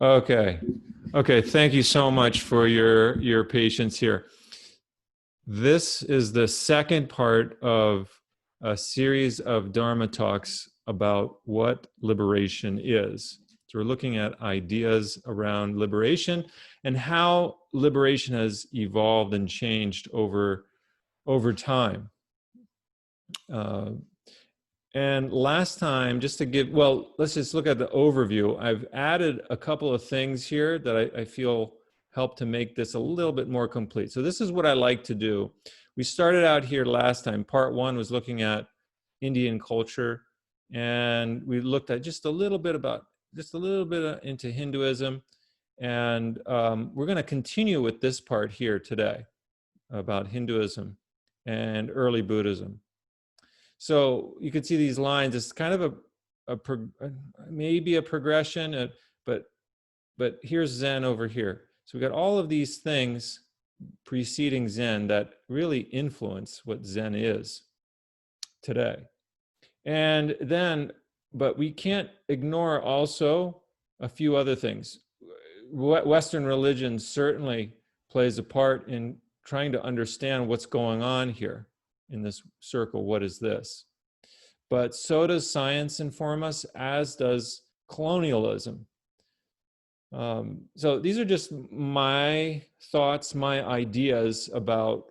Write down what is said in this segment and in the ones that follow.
Okay. Okay. Thank you so much for your patience here. This is the second part of a series of Dharma talks about what liberation is. So we're looking at ideas around liberation and how liberation has evolved and changed over time. Uh, And last time, just to give, well, let's just look at the overview. I've added a couple of things here that I feel help to make this a little bit more complete. So this is what I like to do. We started out here last time. Part one was looking at Indian culture, and we looked at just a little bit into Hinduism. And we're going to continue with this part here today about Hinduism and early Buddhism. So you can see these lines. It's kind of maybe a progression, but but here's Zen over here. So we got all of these things preceding Zen that really influence what Zen is today. And then, but we can't ignore also a few other things. Western religion certainly plays a part in trying to understand what's going on here in this circle. What is this? But so does science inform us, as does colonialism. So these are just my thoughts, my ideas about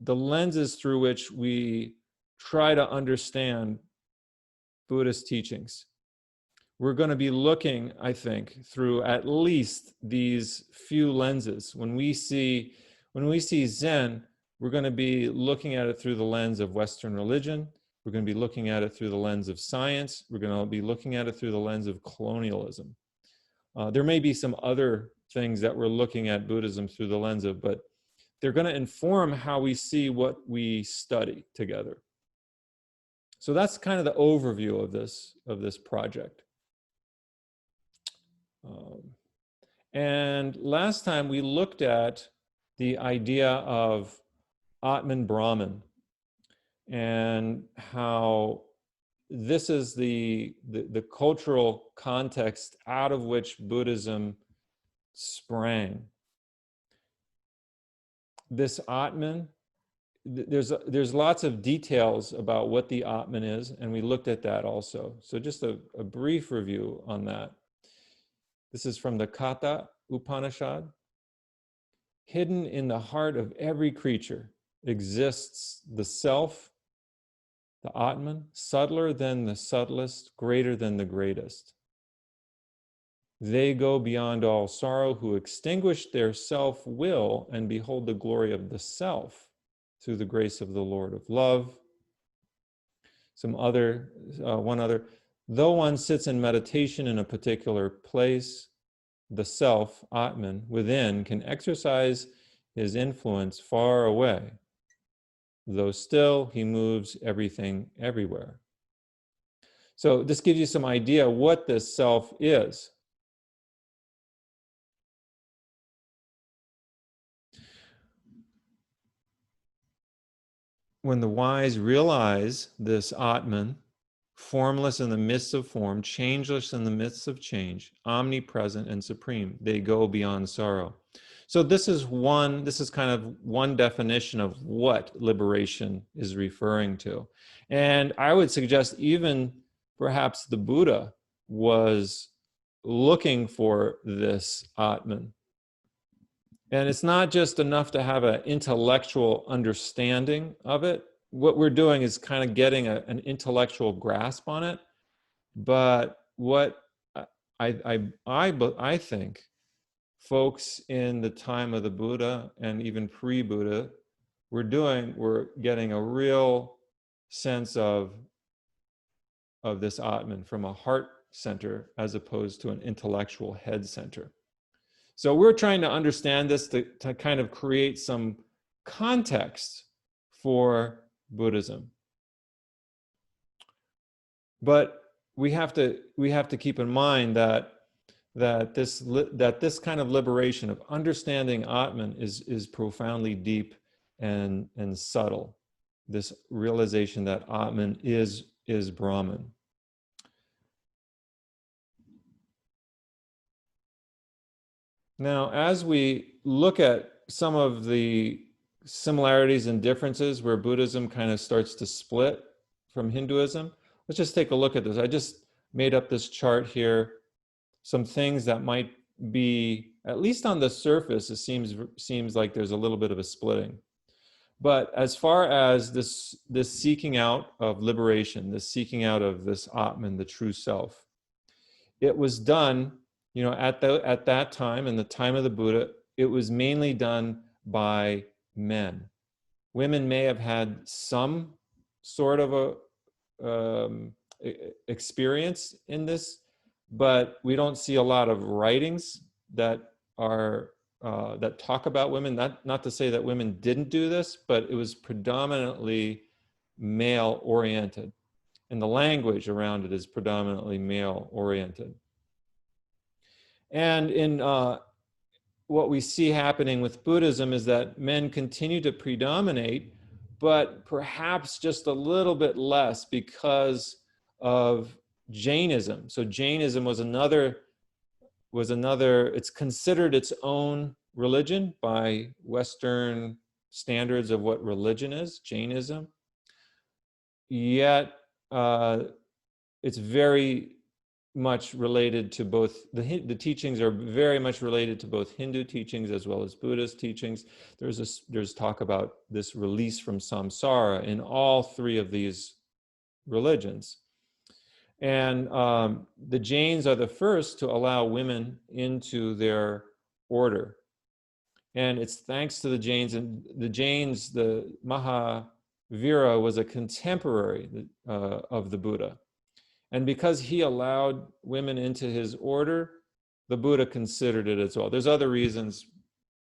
the lenses through which we try to understand Buddhist teachings. We're going to be looking, I think, through at least these few lenses. When we see Zen, we're going to be looking at it through the lens of Western religion. We're going to be looking at it through the lens of science. We're going to be looking at it through the lens of colonialism. There may be some other things that we're looking at Buddhism through the lens of, but they're going to inform how we see what we study together. So that's kind of the overview of this project. And last time we looked at the idea of Atman Brahman and how this is the cultural context out of which Buddhism sprang. This Atman, there's lots of details about what the Atman is, and we looked at that also. So just a brief review on that. This is from the Katha Upanishad. Hidden in the heart of every creature exists the self, the Atman, subtler than the subtlest, greater than the greatest. They go beyond all sorrow who extinguish their self-will and behold the glory of the self through the grace of the Lord of love. One other, though one sits in meditation in a particular place, the self, Atman, within can exercise his influence far away, though still he moves everything everywhere. So this gives you some idea what this self is. When the wise realize this Atman, formless in the midst of form, changeless in the midst of change, omnipresent and supreme, they go beyond sorrow. So this is kind of one definition of what liberation is referring to. And I would suggest even perhaps the Buddha was looking for this Atman. And it's not just enough to have an intellectual understanding of it. What we're doing is kind of getting an intellectual grasp on it. But what I think folks in the time of the Buddha and even pre-Buddha we're getting a real sense of this Atman from a heart center as opposed to an intellectual head center. So we're trying to understand this to kind of create some context for Buddhism. But we have to keep in mind that this kind of liberation of understanding Atman is profoundly deep and subtle. This realization that Atman is Brahman. Now, as we look at some of the similarities and differences where Buddhism kind of starts to split from Hinduism, let's just take a look at this. I just made up this chart here, some things that might be, at least on the surface, it seems like there's a little bit of a splitting. But as far as this seeking out of liberation, this seeking out of this Atman, the true self, it was done, at that time, in the time of the Buddha, it was mainly done by men. Women may have had some sort of experience in this, but we don't see a lot of writings that are that talk about women. Not to say that women didn't do this, but it was predominantly male oriented, and the language around it is predominantly male oriented. And in what we see happening with Buddhism is that men continue to predominate, but perhaps just a little bit less because of Jainism. So Jainism was another, it's considered its own religion by Western standards of what religion is, Jainism. Yet it's very much related to both, the teachings are very much related to both Hindu teachings as well as Buddhist teachings. There's talk about this release from samsara in all three of these religions. And the Jains are the first to allow women into their order. And it's thanks to the Jains, and the Jains, the Mahavira was a contemporary of the Buddha. And because he allowed women into his order, the Buddha considered it as well. There's other reasons,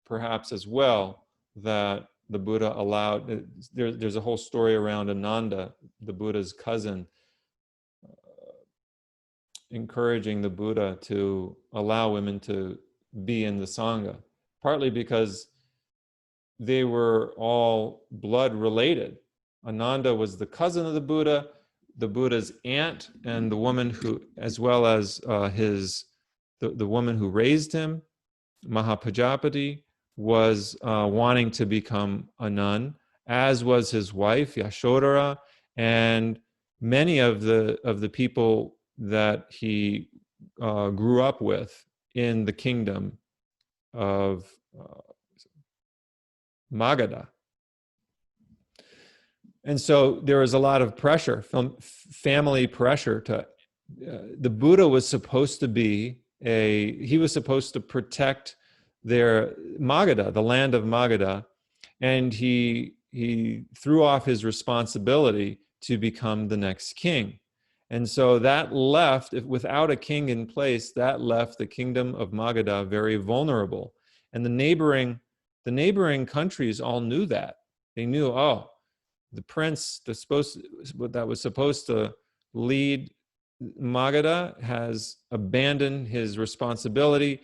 perhaps, as well, that the Buddha allowed. There's a whole story around Ananda, the Buddha's cousin, encouraging the Buddha to allow women to be in the Sangha, partly because they were all blood related. Ananda was the cousin of the Buddha's aunt, and the woman who, as well as the woman who raised him, Mahapajapati, was wanting to become a nun, as was his wife Yashodhara, and many of the people that he grew up with in the kingdom of Magadha. And so there was a lot of pressure, family pressure to, the Buddha was supposed to be he was supposed to protect their Magadha, the land of Magadha, and he threw off his responsibility to become the next king. And so that left, without a king in place, that left the kingdom of Magadha very vulnerable. And the neighboring countries all knew that. They knew, oh, the prince that was supposed to lead Magadha has abandoned his responsibility,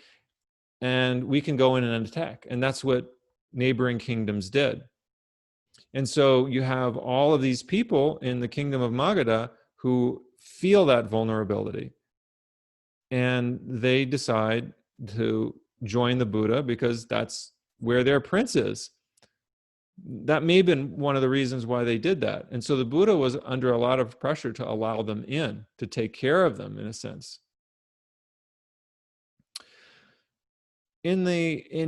and we can go in and attack. And that's what neighboring kingdoms did. And so you have all of these people in the kingdom of Magadha who feel that vulnerability, and they decide to join the Buddha because that's where their prince is. That may have been one of the reasons why they did that. And so the Buddha was under a lot of pressure to allow them in, to take care of them, in a sense. In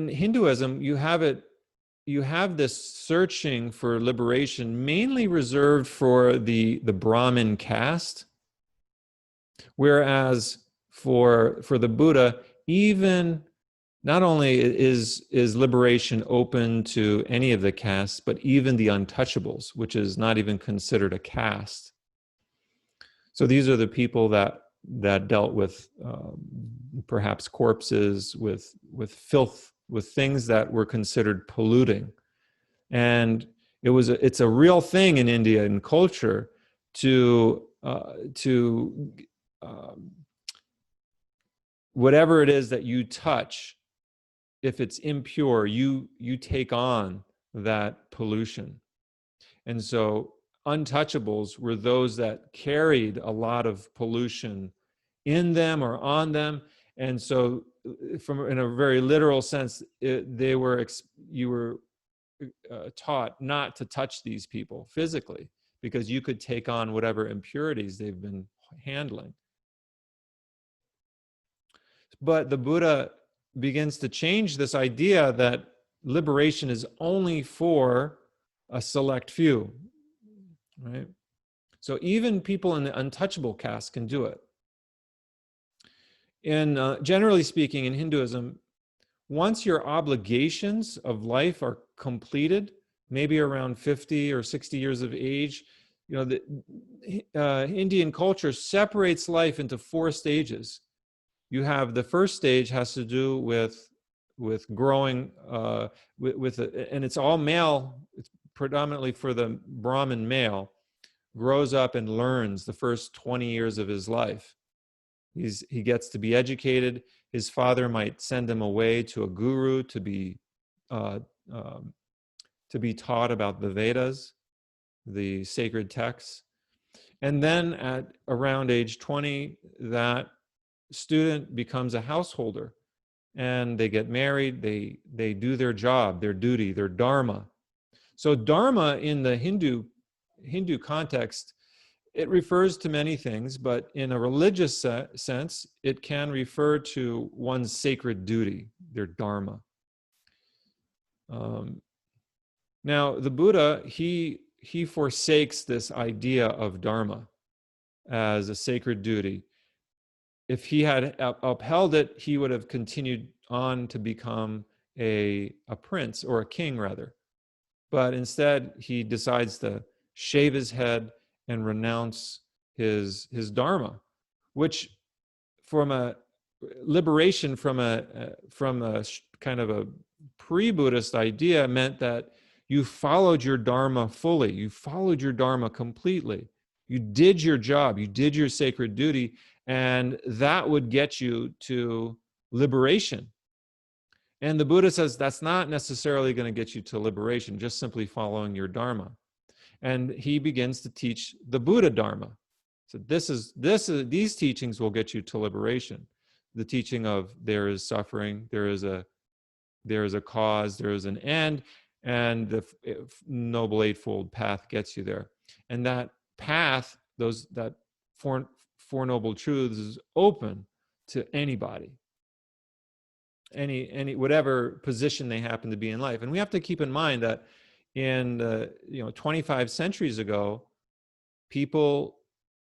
Hinduism, you have this searching for liberation mainly reserved for the Brahmin caste, whereas for the Buddha, even not only is liberation open to any of the castes, but even the untouchables, which is not even considered a caste. So these are the people that dealt with perhaps corpses, with filth, with things that were considered polluting. And it's a real thing in India in culture to whatever it is that you touch, if it's impure, you take on that pollution. And so untouchables were those that carried a lot of pollution in them or on them, And so in a very literal sense, you were taught not to touch these people physically, because you could take on whatever impurities they've been handling. But the Buddha begins to change this idea that liberation is only for a select few, right? So even people in the untouchable caste can do it. Generally speaking, in Hinduism, once your obligations of life are completed, maybe around 50 or 60 years of age, the Indian culture separates life into 4 stages. You have the first stage has to do with growing, and it's all male. It's predominantly for the Brahmin male. Grows up and learns the first 20 years of his life. He gets to be educated. His father might send him away to a guru to be taught about the Vedas, the sacred texts. And then at around age 20, that student becomes a householder, and they get married. They do their job, their duty, their dharma. So dharma in the Hindu context, it refers to many things, but in a religious sense, it can refer to one's sacred duty, their dharma. Now, the Buddha, he forsakes this idea of dharma as a sacred duty. If he had upheld it, he would have continued on to become a prince, or a king rather. But instead, he decides to shave his head and renounce his dharma, which, from a liberation from a kind of a pre-Buddhist idea, meant that you followed your dharma fully, you followed your dharma completely, you did your job, you did your sacred duty, and that would get you to liberation. And the Buddha says that's not necessarily going to get you to liberation, just simply following your dharma. And he begins to teach the Buddha Dharma. So these teachings will get you to liberation. The teaching of there is suffering, there is a cause, there is an end, and the Noble Eightfold Path gets you there. And that path, that four Noble Truths, is open to anybody, any whatever position they happen to be in life. And we have to keep in mind that in 25 centuries ago, people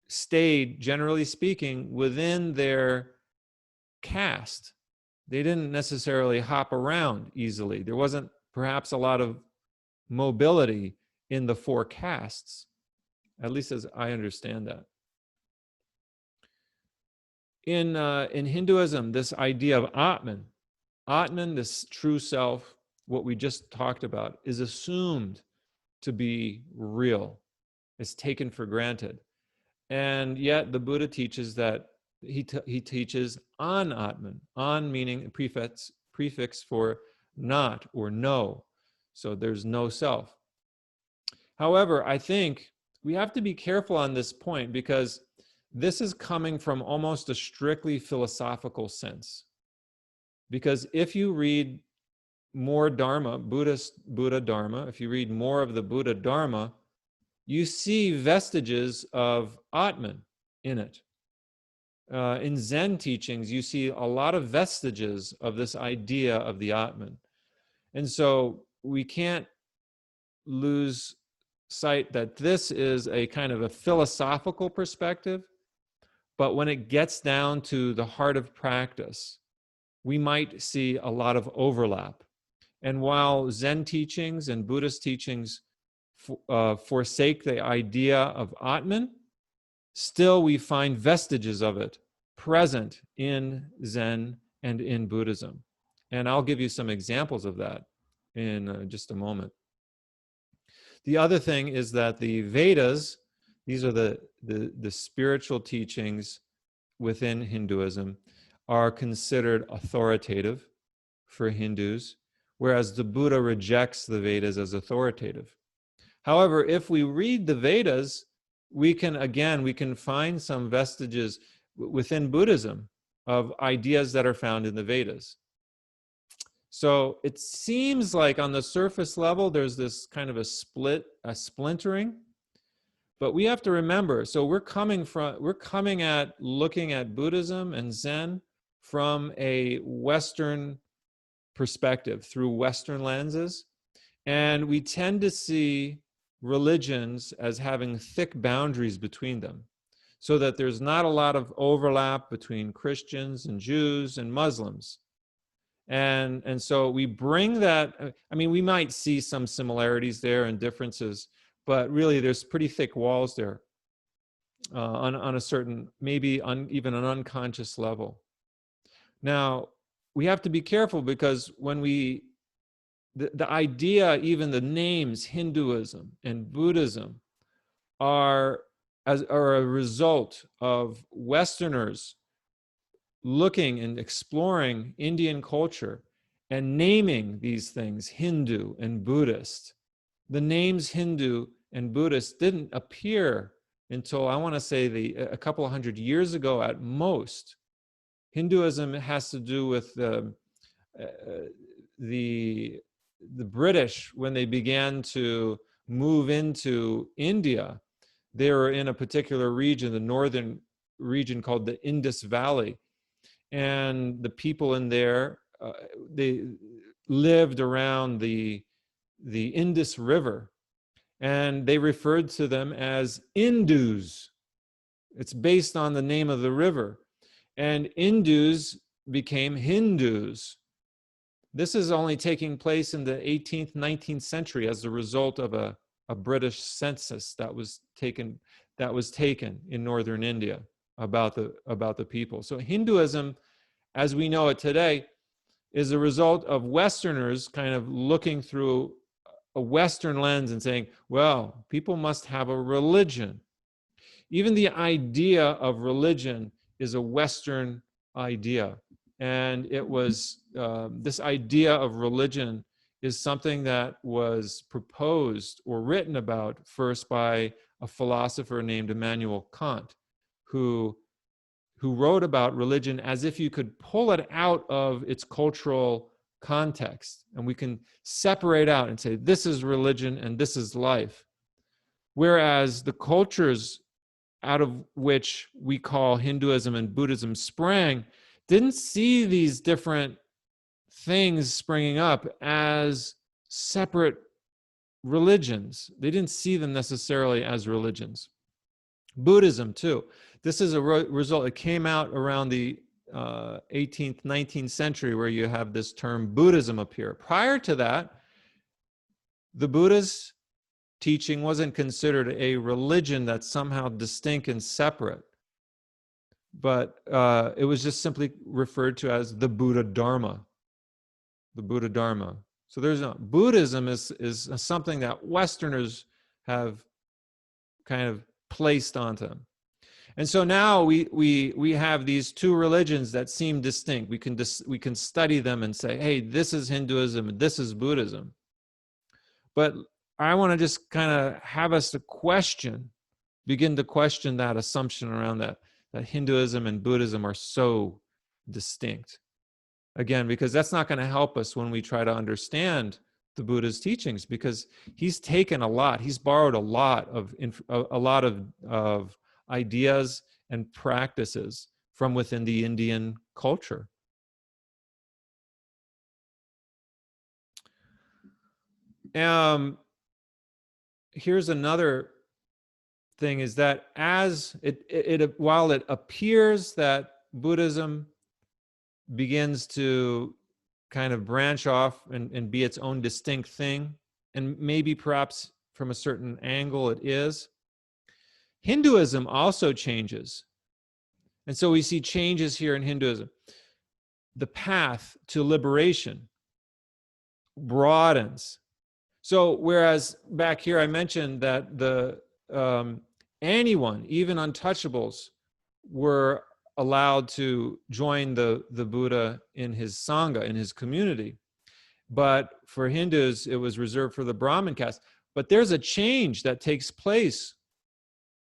stayed, generally speaking, within their caste. They didn't necessarily hop around easily. There wasn't perhaps a lot of mobility in the 4 castes, at least as I understand that. In Hinduism, this idea of Atman, this true self, what we just talked about, is assumed to be real. It's taken for granted. And yet the Buddha teaches that he teaches an Atman, an meaning a prefix for not or no. So there's no self. However, I think we have to be careful on this point, because this is coming from almost a strictly philosophical sense. Because if you read more Dharma, Buddha Dharma, if you read more of the Buddha Dharma, you see vestiges of Atman in it. In Zen teachings, you see a lot of vestiges of this idea of the Atman. And so we can't lose sight that this is a kind of a philosophical perspective, but when it gets down to the heart of practice, we might see a lot of overlap. And while Zen teachings and Buddhist teachings forsake the idea of Atman, still we find vestiges of it present in Zen and in Buddhism. And I'll give you some examples of that in just a moment. The other thing is that the Vedas, these are the spiritual teachings within Hinduism, are considered authoritative for Hindus, whereas the Buddha rejects the Vedas as authoritative. However, if we read the Vedas, we can find some vestiges within Buddhism of ideas that are found in the Vedas. So it seems like on the surface level, there's this kind of a splintering, but we have to remember, so we're coming at looking at Buddhism and Zen from a Western perspective, through Western lenses. And we tend to see religions as having thick boundaries between them, so that there's not a lot of overlap between Christians and Jews and Muslims. And so we bring that, I mean, we might see some similarities there and differences, but really there's pretty thick walls there on a certain, maybe even an unconscious level. Now, we have to be careful, because when the idea, even the names Hinduism and Buddhism are a result of Westerners looking and exploring Indian culture and naming these things Hindu and Buddhist. The names Hindu and Buddhist didn't appear until, I want to say, a couple of hundred years ago at most. Hinduism has to do with the British. When they began to move into India, they were in a particular region, the northern region called the Indus Valley. And the people in there, they lived around the Indus River, and they referred to them as Indus. It's based on the name of the river. And Indus became Hindus. This is only taking place in the 18th, 19th century as a result of a British census that was taken in northern India about the people. So Hinduism, as we know it today, is a result of Westerners kind of looking through a Western lens and saying, well, people must have a religion. Even the idea of religion is a Western idea. And it was, this idea of religion is something that was proposed or written about first by a philosopher named Immanuel Kant, who wrote about religion as if you could pull it out of its cultural context, and we can separate out and say, this is religion and this is life. Whereas the cultures out of which we call Hinduism and Buddhism sprang didn't see these different things springing up as separate religions. They didn't see them necessarily as religions. Buddhism too. This is a result. It came out around the 18th, 19th century, where you have this term Buddhism appear. Prior to that, the Buddha's teaching wasn't considered a religion that's somehow distinct and separate, but it was just simply referred to as the Buddha Dharma. The Buddha Dharma. So there's no, Buddhism is something that Westerners have kind of placed onto them. And so now we have these two religions that seem distinct. We can study them and say, hey, this is Hinduism and this is Buddhism. But I want to just kind of have us begin to question that assumption around that Hinduism and Buddhism are so distinct. Again, because that's not going to help us when we try to understand the Buddha's teachings, because he's taken a lot, he's borrowed a lot of ideas and practices from within the Indian culture. Here's another thing, is that as while it appears that Buddhism begins to kind of branch off and be its own distinct thing, and maybe perhaps from a certain angle it is, Hinduism also changes. And so we see changes here in Hinduism. The path to liberation broadens. So whereas back here I mentioned that anyone, even untouchables, were allowed to join the Buddha in his Sangha, in his community. But for Hindus, it was reserved for the Brahmin caste. But there's a change that takes place.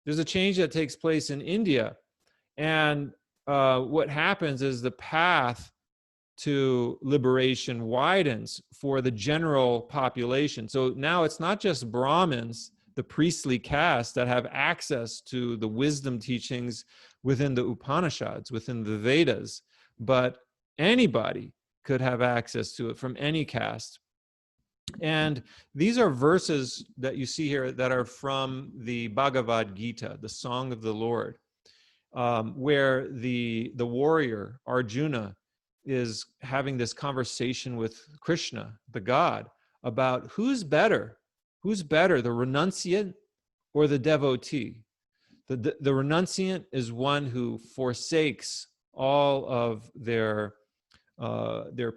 There's a change that takes place in India. And what happens is the path to liberation widens for the general population. So now it's not just Brahmins, the priestly caste, that have access to the wisdom teachings within the Upanishads, within the Vedas, but anybody could have access to it from any caste. And these are verses that you see here that are from the Bhagavad Gita, the Song of the Lord, where the warrior Arjuna is having this conversation with Krishna, the God, about who's better, the renunciant or the devotee. The renunciant is one who forsakes all of their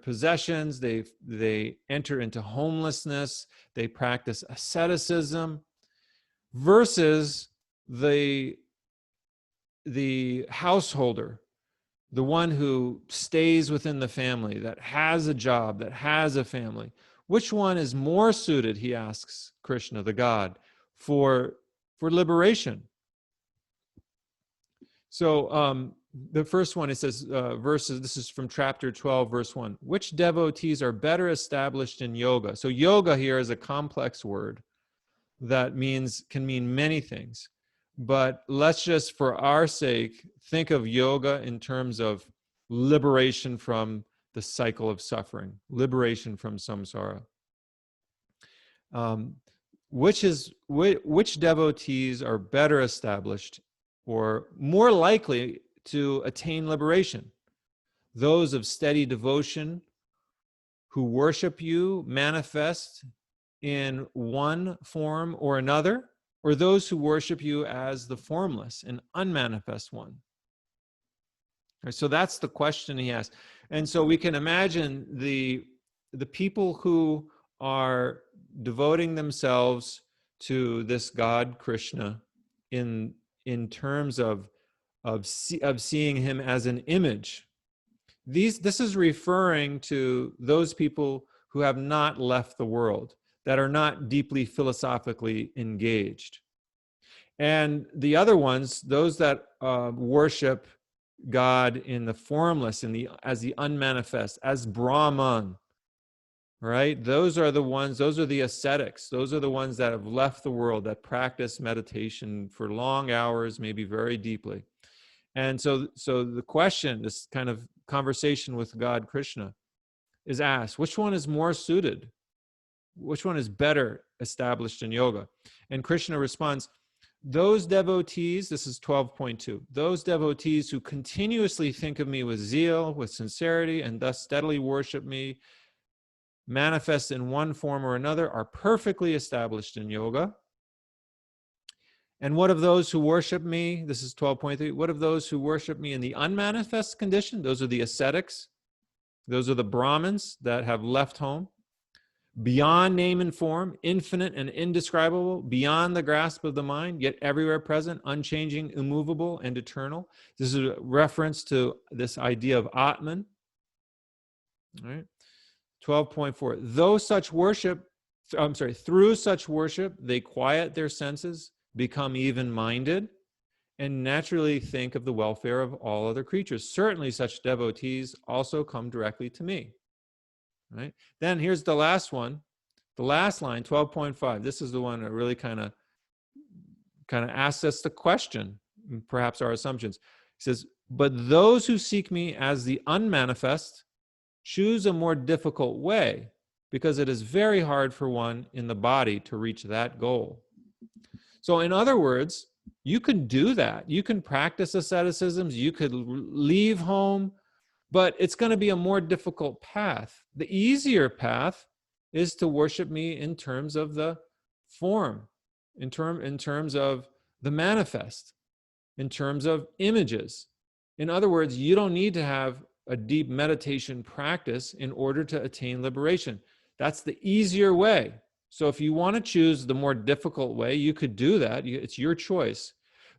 possessions. They enter into homelessness. They practice asceticism, versus the householder, the one who stays within the family, that has a job, that has a family. Which one is more suited, he asks Krishna, the God, for liberation? So the first one, it says, verses, this is from chapter 12, verse 1. Which devotees are better established in yoga? So yoga here is a complex word that can mean many things. But let's just, for our sake, think of yoga in terms of liberation from the cycle of suffering, liberation from samsara. Which devotees are better established or more likely to attain liberation? Those of steady devotion who worship you manifest in one form or another, or those who worship you as the formless and unmanifest one? So that's the question he asked. And so we can imagine the people who are devoting themselves to this God Krishna in terms of seeing him as an image. This is referring to those people who have not left the world, that are not deeply philosophically engaged. And the other ones, those that worship God in the formless, as the unmanifest, as Brahman, right? Those are the ascetics. Those are the ones that have left the world, that practice meditation for long hours, maybe very deeply. And so the question, this kind of conversation with God Krishna, is asked, which one is more suited? Which one is better established in yoga? And Krishna responds, those devotees, this is 12.2, those devotees who continuously think of me with zeal, with sincerity, and thus steadily worship me, manifest in one form or another, are perfectly established in yoga. And what of those who worship me? This is 12.3. What of those who worship me in the unmanifest condition? Those are the ascetics. Those are the Brahmins that have left home. Beyond name and form, infinite and indescribable, beyond the grasp of the mind, yet everywhere present, unchanging, immovable, and eternal. This is a reference to this idea of Atman. All right. 12.4. Through such worship, they quiet their senses, become even-minded, and naturally think of the welfare of all other creatures. Certainly such devotees also come directly to me. Right? Then here's the last one, the last line, 12.5. This is the one that really kind of asks us the question, perhaps our assumptions. It says, but those who seek me as the unmanifest choose a more difficult way, because it is very hard for one in the body to reach that goal. So in other words, you can do that. You can practice asceticisms. You could leave home, but it's going to be a more difficult path. The easier path is to worship me in terms of the form, in terms of the manifest, in terms of images. In other words, you don't need to have a deep meditation practice in order to attain liberation. That's the easier way. So if you want to choose the more difficult way, you could do that. It's your choice.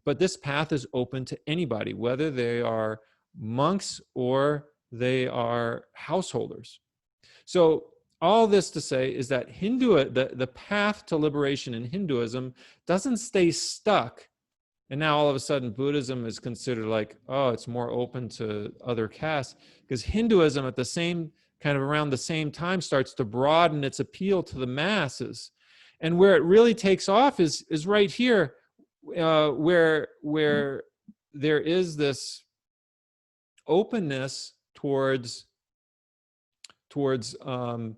But this path is open to anybody, whether they are monks or they are householders. So all this to say is that the path to liberation in Hinduism doesn't stay stuck And now all of a sudden Buddhism is considered like, oh, it's more open to other castes, because Hinduism at the same kind of around the same time starts to broaden its appeal to the masses. And where it really takes off is right here, where there is this openness towards non-home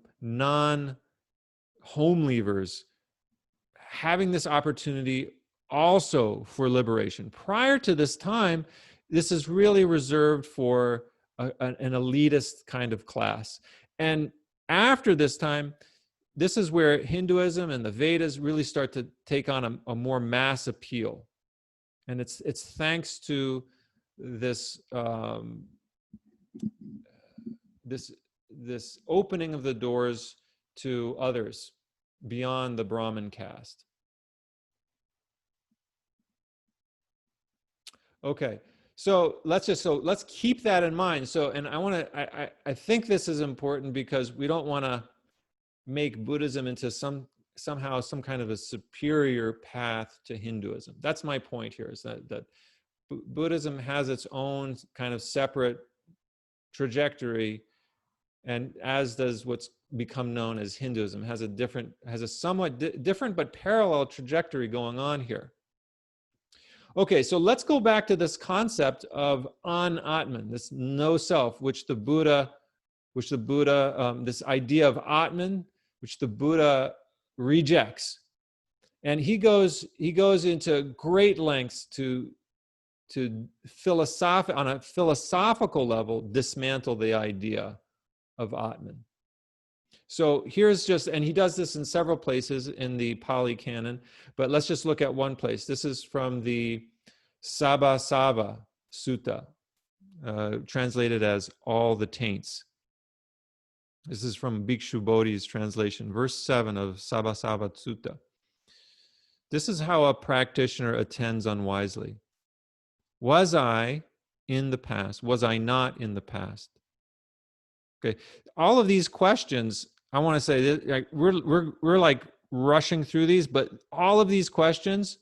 leavers having this opportunity also for liberation. Prior to this time, this is really reserved for an elitist kind of class. And after this time, this is where Hinduism and the Vedas really start to take on a more mass appeal. And it's thanks to this this opening of the doors to others beyond the Brahman caste. Okay, so let's keep that in mind. So, and I think this is important because we don't want to make Buddhism into somehow some kind of a superior path to Hinduism. That's my point here, is that Buddhism has its own kind of separate trajectory, and as does what's become known as Hinduism, has a somewhat different but parallel trajectory going on here. Okay, so let's go back to this concept of Atman, this no self, which the Buddha, this idea of Atman, which the Buddha rejects, and he goes into great lengths to on a philosophical level dismantle the idea of Atman. So here's just, and he does this in several places in the Pali Canon, but let's just look at one place. This is from the Sabbasava Sutta, translated as all the taints. This is from Bhikshu Bodhi's translation, verse 7 of Sabbasava Sutta. This is how a practitioner attends unwisely. Was I in the past? Was I not in the past? Okay, all of these questions, I want to say that we're like rushing through these, but all of these questions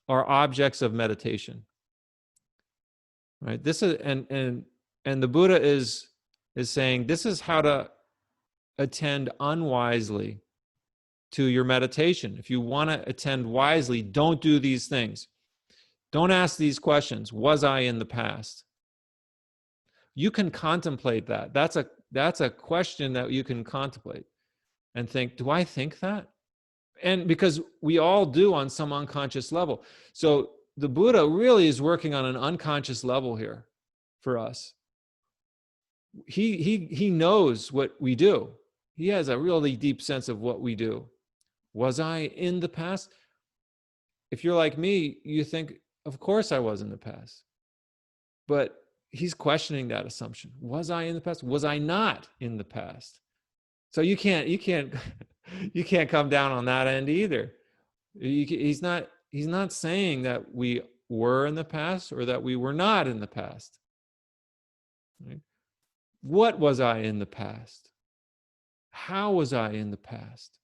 are objects of meditation, right? This is and the Buddha is saying this is how to attend unwisely to your meditation. If you want to attend wisely, don't do these things. Don't ask these questions. Was I in the past? You can contemplate that. That's a question that you can contemplate and think, do I think that? And because we all do on some unconscious level. So the Buddha really is working on an unconscious level here for us. He knows what we do. He has a really deep sense of what we do. Was I in the past? If you're like me, you think, of course I was in the past. But he's questioning that assumption. Was I in the past? Was I not in the past? So you can't come down on that end either. He's not saying that we were in the past or that we were not in the past. Right? What was I in the past? How was I in the past?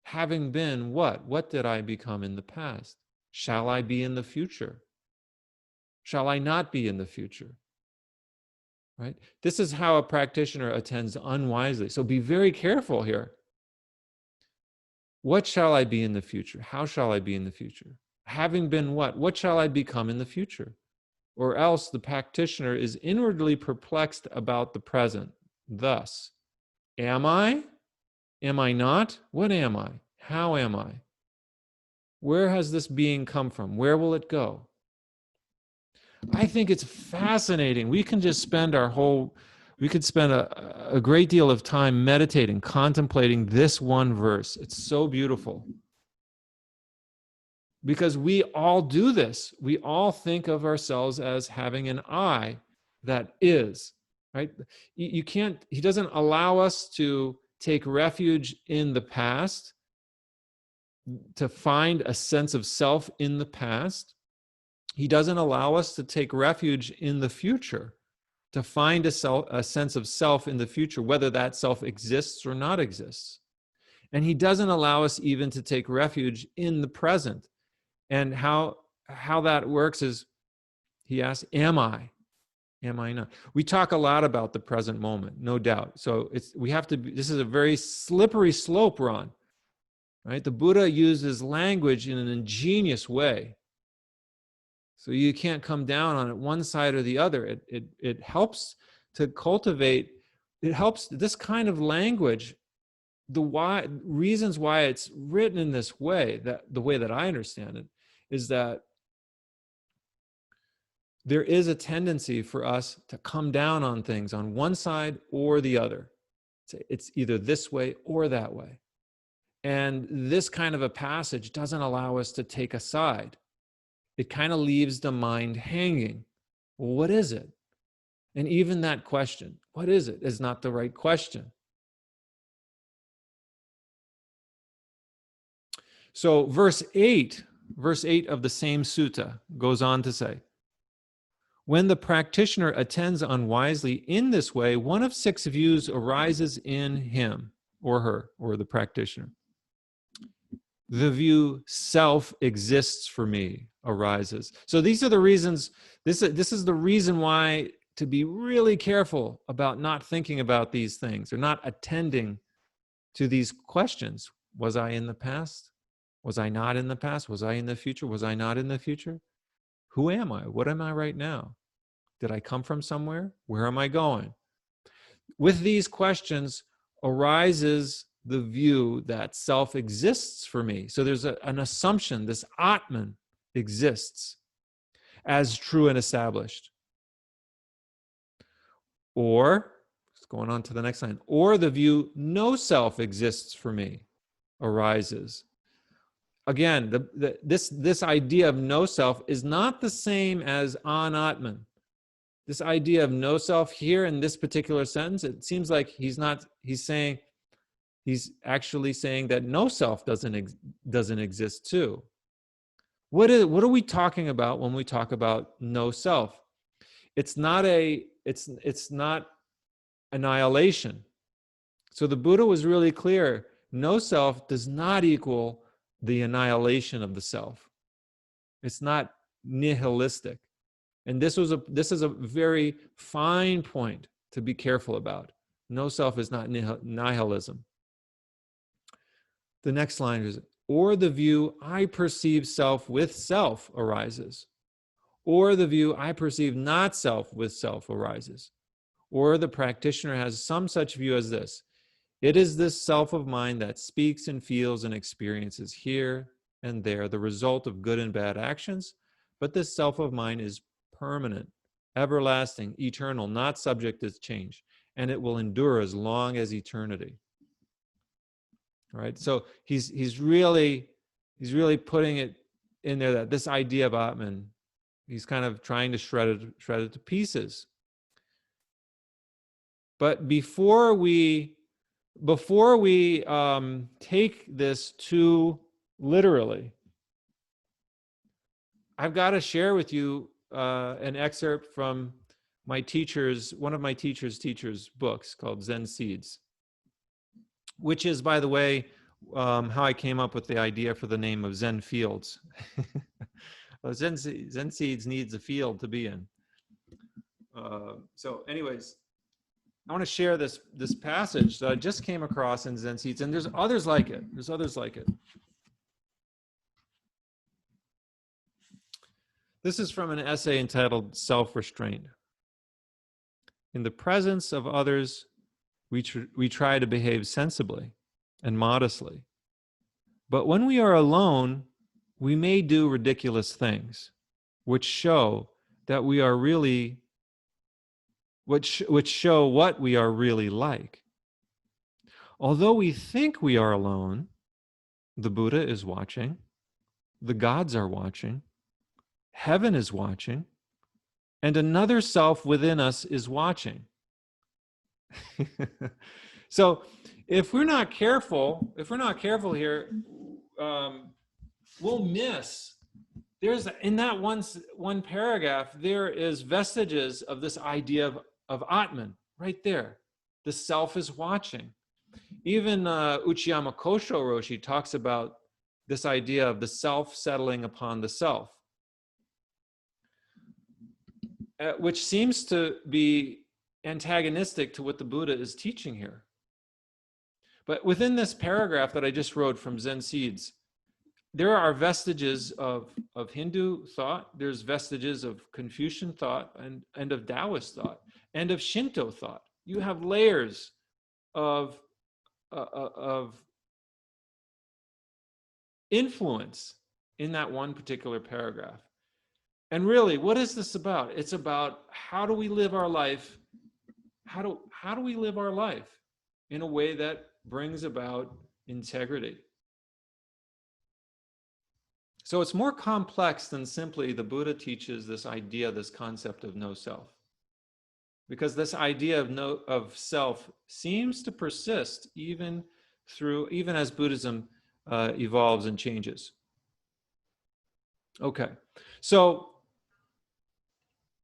Having been what? What did I become in the past? Shall I be in the future? Shall I not be in the future? Right? This is how a practitioner attends unwisely. So be very careful here. What shall I be in the future? How shall I be in the future? Having been what? What shall I become in the future? Or else the practitioner is inwardly perplexed about the present. Thus, am I? Am I not? What am I? How am I? Where has this being come from? Where will it go? I think it's fascinating. We can just spend we could spend a great deal of time meditating, contemplating this one verse. It's so beautiful. Because we all do this. We all think of ourselves as having an I that is, right? He doesn't allow us to take refuge in the past, to find a sense of self in the past. He doesn't allow us to take refuge in the future, to find a sense of self in the future, whether that self exists or not exists. And he doesn't allow us even to take refuge in the present. And how how that works is he asks, am I? Am I not? We talk a lot about the present moment, no doubt. So we have to be, this is a very slippery slope we're on, right? The Buddha uses language in an ingenious way. So you can't come down on it one side or the other. It helps to cultivate, it helps this kind of language, the reasons why it's written in this way, that the way that I understand it, is that there is a tendency for us to come down on things on one side or the other. It's either this way or that way. And this kind of a passage doesn't allow us to take a side. It kind of leaves the mind hanging. Well, what is it? And even that question, what is it, is not the right question. So verse 8 of the same sutta goes on to say, when the practitioner attends unwisely in this way, one of 6 views arises in him or her, or the practitioner. The view self exists for me arises. So these are the reasons, this is the reason why to be really careful about not thinking about these things or not attending to these questions. Was I in the past? Was I not in the past? Was I in the future? Was I not in the future? Who am I? What am I right now? Did I come from somewhere? Where am I going? With these questions arises the view that self exists for me. So there's an assumption, this Atman exists as true and established. Or, going on to the next line, or the view no self exists for me arises. Again, this idea of no self is not the same as Atman. This idea of no self here in this particular sentence, it seems like he's actually saying that no self doesn't exist too. What are we talking about when we talk about no self? It's not annihilation. So the Buddha was really clear. No self does not equal the annihilation of the self. It's not nihilistic. And this is a very fine point to be careful about. No self is not nihilism. The next line is, or the view I perceive self with self arises. Or the view I perceive not self with self arises. Or the practitioner has some such view as this. It is this self of mine that speaks and feels and experiences here and there the result of good and bad actions, but this self of mine is permanent, everlasting, eternal, not subject to change, and it will endure as long as eternity. All right, so he's really putting it in there that this idea of Atman, he's kind of trying to shred it to pieces. But before we take this too literally, I've got to share with you an excerpt from one of my teacher's books called Zen Seeds, which is, by the way, how I came up with the idea for the name of Zen Fields. Well, Zen Seeds needs a field to be in. So anyways, I want to share this passage that I just came across in Zen Seeds, and there's others like it. This is from an essay entitled Self-Restraint. In the presence of others, we try to behave sensibly and modestly. But when we are alone, we may do ridiculous things, which show that we are really, which show what we are really like. Although we think we are alone, the Buddha is watching, the gods are watching, heaven is watching, and another self within us is watching. So if we're not careful here, we'll miss. There's in that one paragraph, there is vestiges of this idea of Atman right there. The self is watching. Even Uchiyama Kosho Roshi talks about this idea of the self settling upon the self. which seems to be antagonistic to what the Buddha is teaching here. But within this paragraph that I just wrote from Zen Seeds, there are vestiges of Hindu thought, there's vestiges of Confucian thought, and of Taoist thought, and of Shinto thought. You have layers of influence in that one particular paragraph. And really, what is this about? It's about how do we live our life? How do we live our life in a way that brings about integrity? So it's more complex than simply the Buddha teaches this idea, this concept of no self. Because this idea of self seems to persist even as Buddhism evolves and changes. Okay, so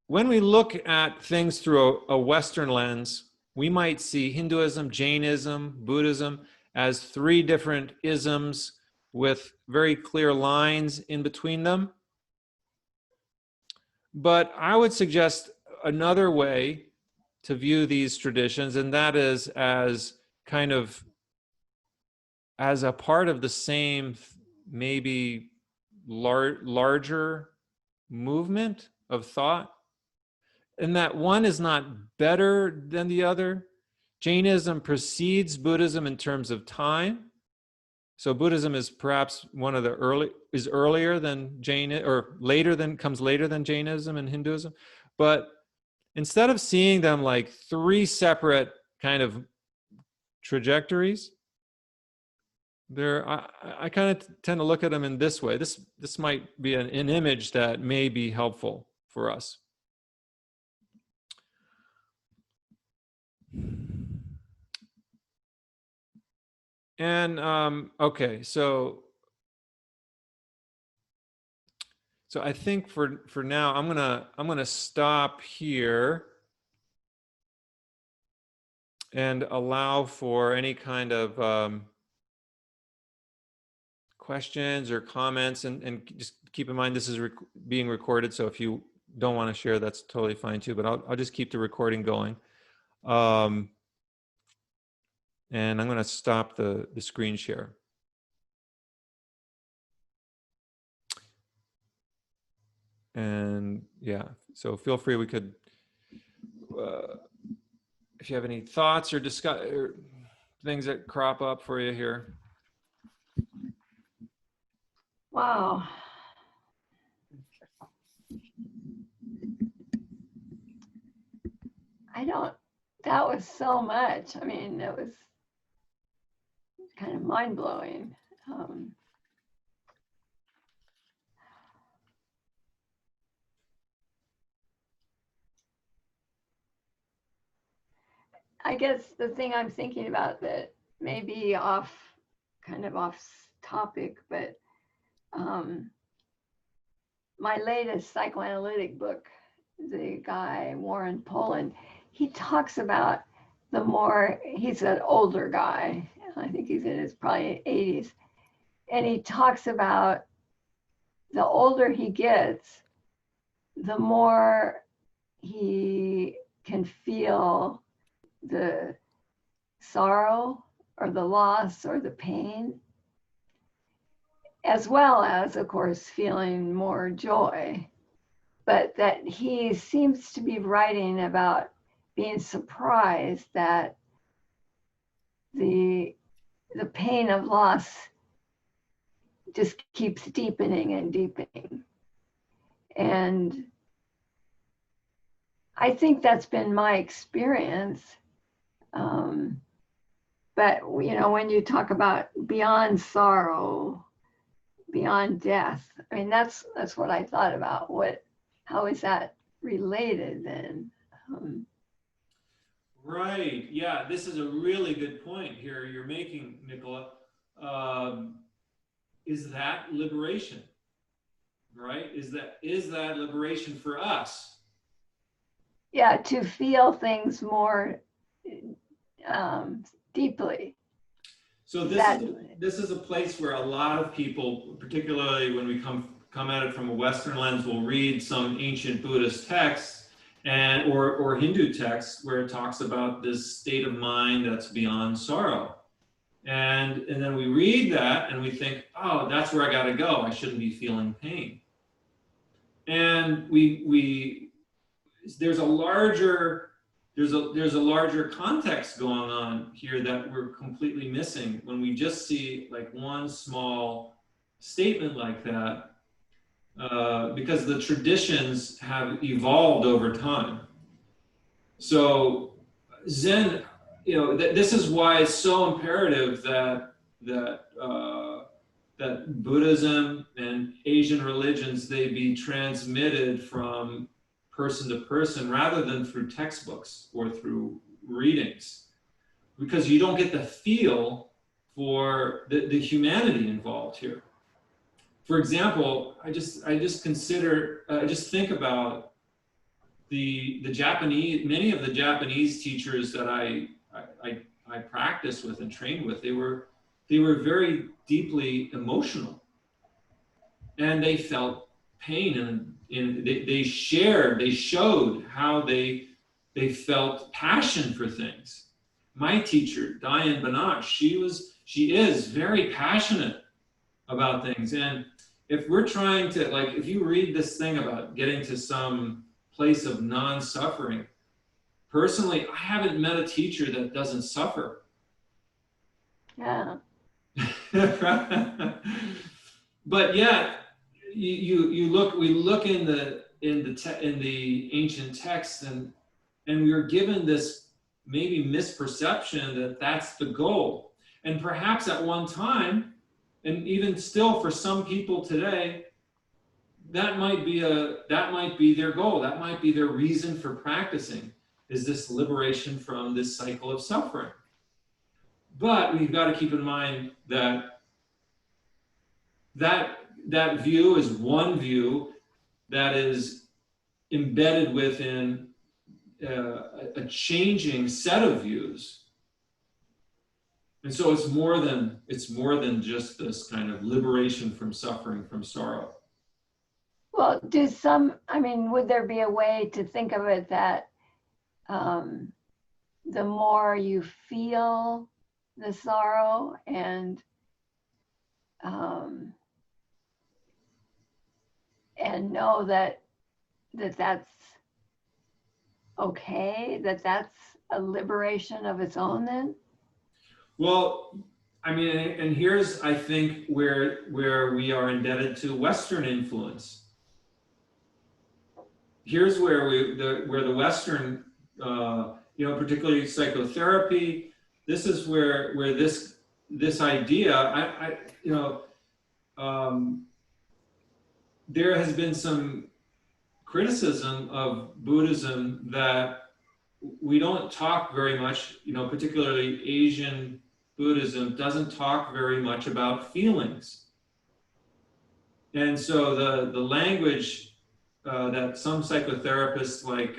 when we look at things through a Western lens, we might see Hinduism, Jainism, Buddhism as three different isms with very clear lines in between them. But I would suggest another way to view these traditions, and that is as kind of as a part of the same, maybe larger movement of thought, and that one is not better than the other. Jainism precedes Buddhism in terms of time. So Buddhism is perhaps earlier than comes later than Jainism and Hinduism. But instead of seeing them like three separate kind of trajectories, I kind of tend to look at them in this way. This might be an image that may be helpful for us. And okay, so I think for now I'm gonna stop here and allow for any kind of questions or comments, and just keep in mind this is being recorded, so if you don't want to share, that's totally fine too, but I'll just keep the recording going. And I'm going to stop the screen share. And yeah, so feel free, we could, if you have any thoughts or things that crop up for you here. Wow. That was so much. I mean, it was kind of mind-blowing. I guess the thing I'm thinking about that may be kind of off topic, but my latest psychoanalytic book, the guy, Warren Poland, he talks about he's an older guy, I think he's in his probably 80s, and he talks about the older he gets, the more he can feel the sorrow or the loss or the pain, as well as, of course, feeling more joy. But that he seems to be writing about being surprised that the pain of loss just keeps deepening and deepening. And I think that's been my experience. But you know, when you talk about beyond sorrow, beyond death, I mean, that's what I thought about. How is that related then? Right. Yeah, this is a really good point here you're making, Nicola. Is that liberation? Right? Is that liberation for us? Yeah, to feel things more deeply. So this is a place where a lot of people, particularly when we come at it from a Western lens, will read some ancient Buddhist texts and or Hindu texts where it talks about this state of mind that's beyond sorrow. And then we read that and we think, oh, that's where I got to go. I shouldn't be feeling pain. And there's a larger context going on here that we're completely missing when we just see like one small statement like that, because the traditions have evolved over time. So Zen, this is why it's so imperative that Buddhism and Asian religions, they be transmitted from person to person rather than through textbooks or through readings, because you don't get the feel for the humanity involved here. For example, I just think about the Japanese, many of the Japanese teachers that I practiced with and trained with, they were very deeply emotional, and they felt pain, and they showed how they felt passion for things. My teacher, Diane Banach, she is very passionate about things. And if we're trying to, like, if you read this thing about getting to some place of non-suffering, personally, I haven't met a teacher that doesn't suffer. Yeah. But yet, we look in the ancient texts, and we are given this maybe misperception that that's the goal. And perhaps at one time, and even still for some people today, that might be their goal. That might be their reason for practicing, is this liberation from this cycle of suffering. But we've got to keep in mind that view is one view that is embedded within a changing set of views. And so it's more than just this kind of liberation from suffering, from sorrow. Well, would there be a way to think of it that the more you feel the sorrow and know that that's okay, that's a liberation of its own then? Well, I mean, and here's, I think, where we are indebted to Western influence. Here's where the Western, particularly psychotherapy, this is where this idea, there has been some criticism of Buddhism that we don't talk very much, particularly Asian Buddhism doesn't talk very much about feelings. And so the language that some psychotherapists like,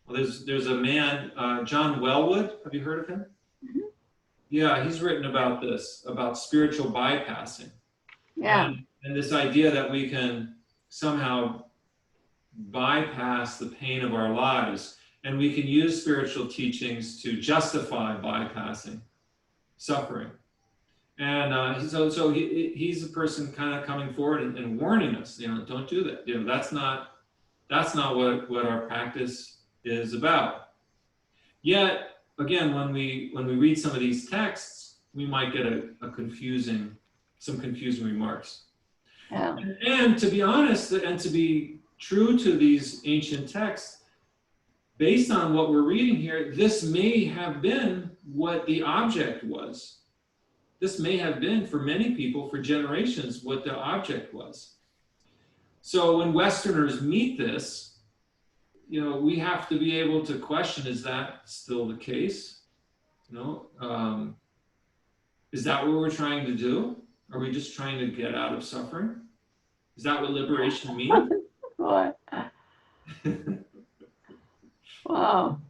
there's a man, John Wellwood, have you heard of him? Mm-hmm. Yeah, he's written about this, about spiritual bypassing. Yeah. And this idea that we can somehow bypass the pain of our lives, and we can use spiritual teachings to justify bypassing suffering. And so he's a person kind of coming forward and warning us, don't do that. That's not what our practice is about. Yet, again, when we read some of these texts, we might get some confusing remarks. Yeah. And to be honest, and to be true to these ancient texts, based on what we're reading here, this may have been what the object was. This may have been, for many people, for generations, what the object was. So when Westerners meet this, we have to be able to question, is that still the case? Is that what we're trying to do? Are we just trying to get out of suffering? Is that what liberation means? What? Wow.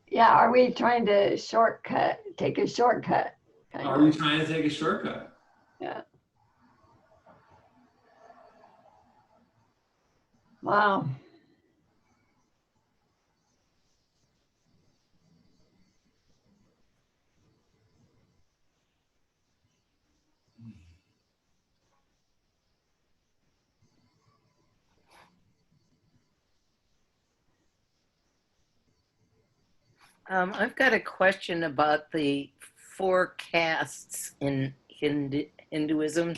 Yeah, are we trying to take a shortcut? Are we trying to take a shortcut? Yeah. Wow. I've got a question about the four castes in Hinduism.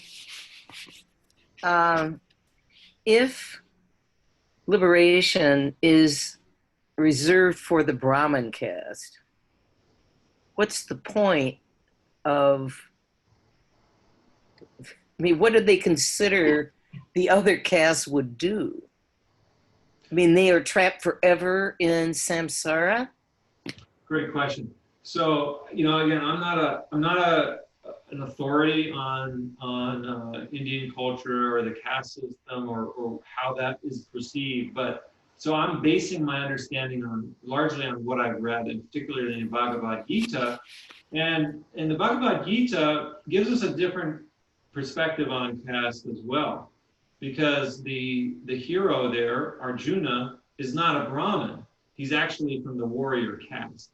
If liberation is reserved for the Brahman caste, what's the point of, I mean, what do they consider the other castes would do? I mean, they are trapped forever in samsara? Great question. So, you know, again, I'm not an authority on Indian culture or the caste system or how that is perceived, but so I'm basing my understanding on largely on what I've read, and particularly in the Bhagavad Gita. And the Bhagavad Gita gives us a different perspective on caste as well, because the hero there, Arjuna, is not a Brahmin. He's actually from the warrior caste.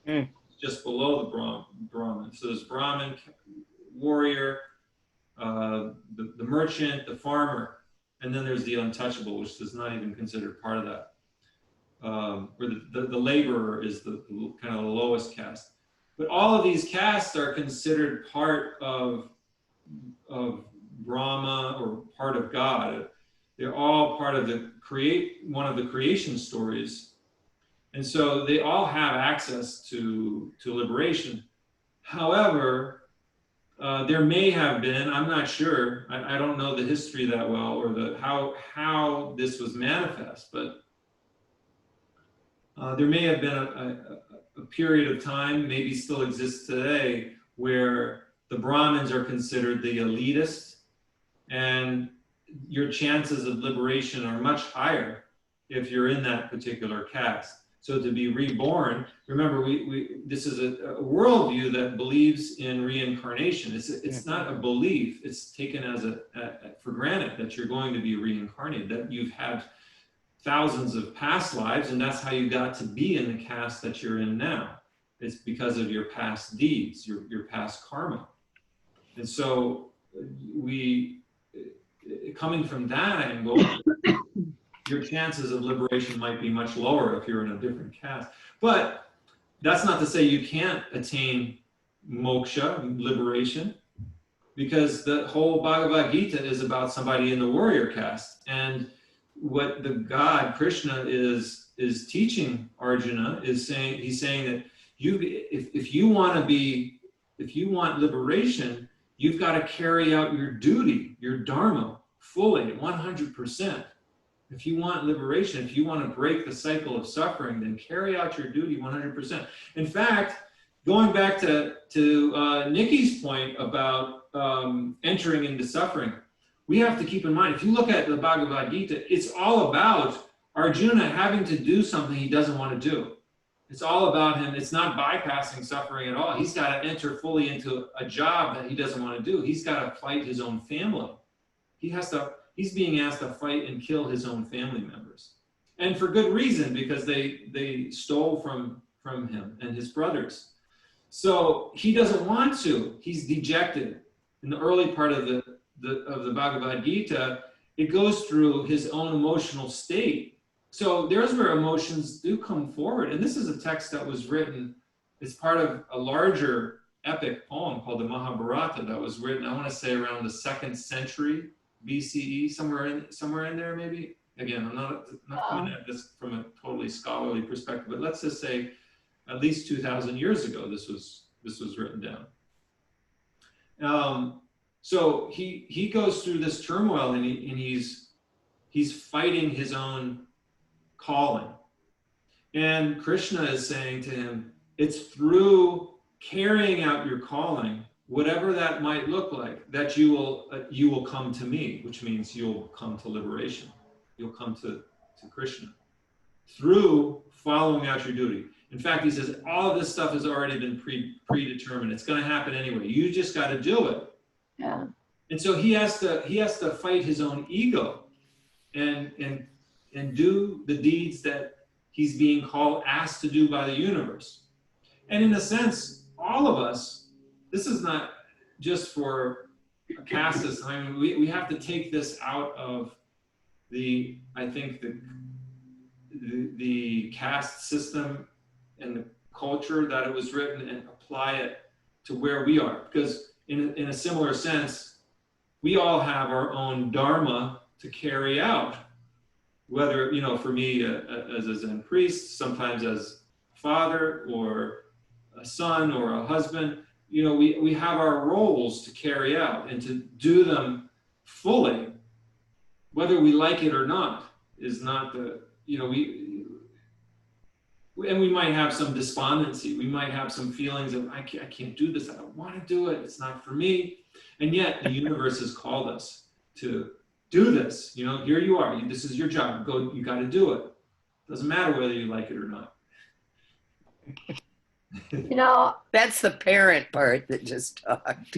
Mm. Just below the Brahmin. So there's Brahmin, warrior, the merchant, the farmer, and then there's the untouchable, which is not even considered part of that. Or the laborer is the kind of the lowest caste. But all of these castes are considered part of Brahma or part of God. They're all part of one of the creation stories. And so they all have access to liberation. However, there may have been, I'm not sure, I don't know the history that well or how this was manifest, but there may have been a period of time, maybe still exists today, where the Brahmins are considered the elitist, and your chances of liberation are much higher if you're in that particular caste. So to be reborn, remember, this is a worldview that believes in reincarnation. It's not a belief. It's taken as for granted that you're going to be reincarnated, that you've had thousands of past lives, and that's how you got to be in the caste that you're in now. It's because of your past deeds, your past karma. And so coming from that angle, your chances of liberation might be much lower if you're in a different caste. But that's not to say you can't attain moksha, liberation, because the whole Bhagavad Gita is about somebody in the warrior caste. And what the God, Krishna, is teaching Arjuna is he's saying that if you want liberation, you've got to carry out your duty, your dharma, fully, 100%. If you want liberation, if you want to break the cycle of suffering, then carry out your duty 100%. In fact, going back to Nikki's point about entering into suffering, we have to keep in mind, if you look at the Bhagavad Gita, it's all about Arjuna having to do something he doesn't want to do. It's all about him. It's not bypassing suffering at all. He's got to enter fully into a job that he doesn't want to do. He's got to fight his own family. He's being asked to fight and kill his own family members. And for good reason, because they stole from him and his brothers. So he doesn't want to. He's dejected. In the early part of the Bhagavad Gita, it goes through his own emotional state. So there's where emotions do come forward. And this is a text that was written as part of a larger epic poem called the Mahabharata that was written, I want to say, around the 2nd century BCE, somewhere in there maybe. Again, I'm not coming at this from a totally scholarly perspective, but let's just say at least 2,000 years ago this was written down. So he goes through this turmoil, and he's fighting his own calling. And Krishna is saying to him, it's through carrying out your calling, whatever that might look like, that you will come to me, which means you'll come to liberation. You'll come to Krishna through following out your duty. In fact, he says, all of this stuff has already been predetermined. It's going to happen anyway. You just got to do it. Yeah. And so he has to fight his own ego and and do the deeds that he's being asked to do by the universe. And in a sense, all of us, this is not just for caste system. I mean, we have to take this out of I think the caste system and the culture that it was written, and apply it to where we are. Because in a similar sense, we all have our own dharma to carry out. Whether, for me, as a Zen priest, sometimes as a father or a son or a husband, we have our roles to carry out and to do them fully, whether we like it or not, is not and we might have some despondency. We might have some feelings of, I can't do this. I don't want to do it. It's not for me. And yet the universe has called us to do this. Here you are. This is your job. Go. You got to do it. Doesn't matter whether you like it or not. That's the parent part that just talked.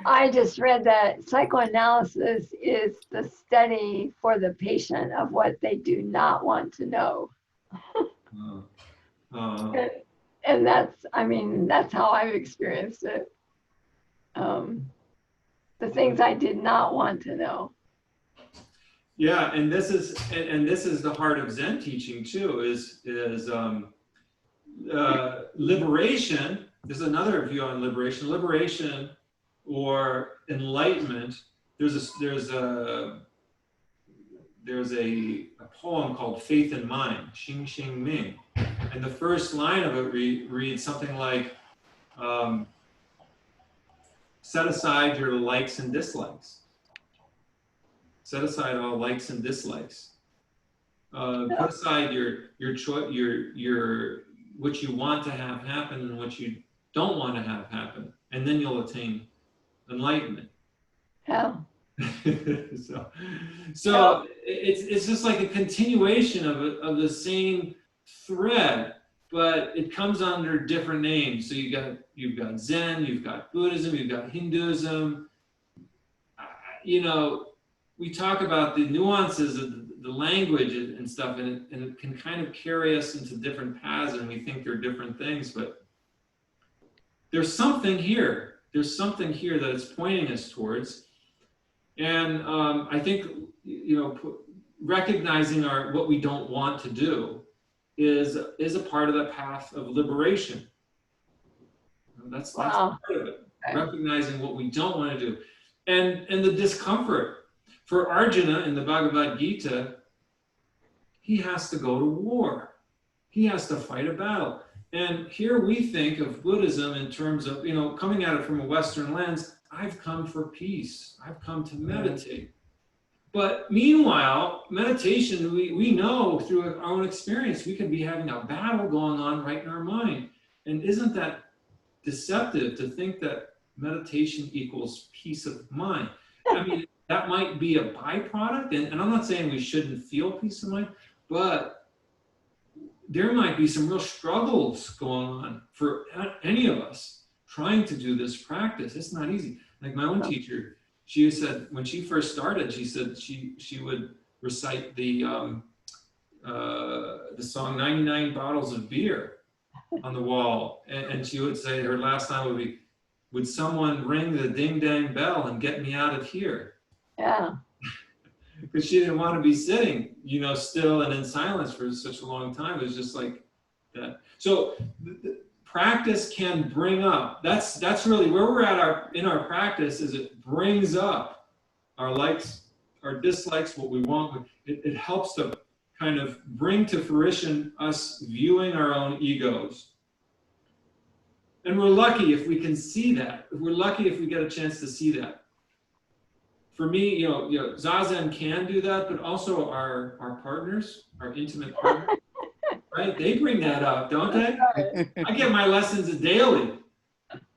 I just read that psychoanalysis is the study for the patient of what they do not want to know. And that's how I've experienced it. The things I did not want to know. Yeah, and this is the heart of Zen teaching too. Is liberation. There's another view on liberation. Liberation or enlightenment. There's a poem called Faith in Mind, Xing Xing Ming, and the first line of it reads something like, set aside your likes and dislikes. Set aside all likes and dislikes. Put aside your choice, your what you want to have happen and what you don't want to have happen, and then you'll attain enlightenment. Yeah. so it's just like a continuation of the same thread, but it comes under different names. So you've got Zen, you've got Buddhism, you've got Hinduism. We talk about the nuances of the language and stuff, and it can kind of carry us into different paths, and we think they're different things, but there's something here. There's something here that it's pointing us towards. And I think, recognizing what we don't want to do is a part of the path of liberation. That's part of it. Recognizing what we don't want to do. And the discomfort. For Arjuna in the Bhagavad Gita, he has to go to war. He has to fight a battle. And here we think of Buddhism in terms of, coming at it from a Western lens, I've come for peace. I've come to meditate. But meanwhile, meditation, we know through our own experience, we could be having a battle going on right in our mind. And isn't that deceptive to think that meditation equals peace of mind? I mean, that might be a byproduct. And I'm not saying we shouldn't feel peace of mind, but there might be some real struggles going on for any of us trying to do this practice. It's not easy. Like my own teacher, she said when she first started, she said she would recite the song 99 Bottles of Beer on the wall. And she would say her last line would be, would someone ring the ding dang bell and get me out of here? Yeah. Because she didn't want to be sitting, still and in silence for such a long time. It was just like that. So the practice can bring up. That's really where we're at in our practice. Is it brings up our likes, our dislikes, what we want. It helps to kind of bring to fruition us viewing our own egos. And we're lucky if we can see that. We're lucky if we get a chance to see that. For me, Zazen can do that, but also our partners, our intimate partners, right? They bring that up, don't they? I get my lessons daily,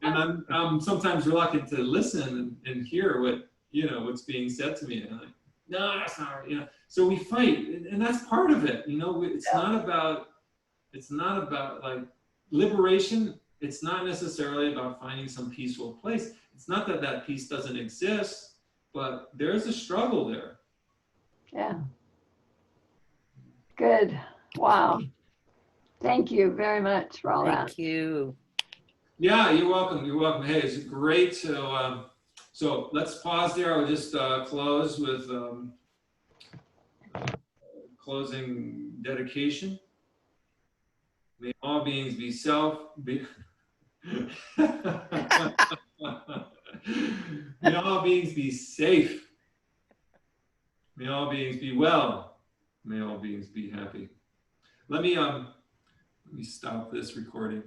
and I'm sometimes reluctant to listen and hear what's being said to me. And I'm like, no, that's not right. So we fight, and that's part of it. It's not about like liberation. It's not necessarily about finding some peaceful place. It's not that peace doesn't exist. But there's a struggle there. Yeah. Good. Wow. Thank you very much for all that. Thank you. Yeah, you're welcome. You're welcome. Hey, it's great. So let's pause there. I'll just close with closing dedication. May all beings be May all beings be safe. May all beings be well. May all beings be happy. Let me stop this recording.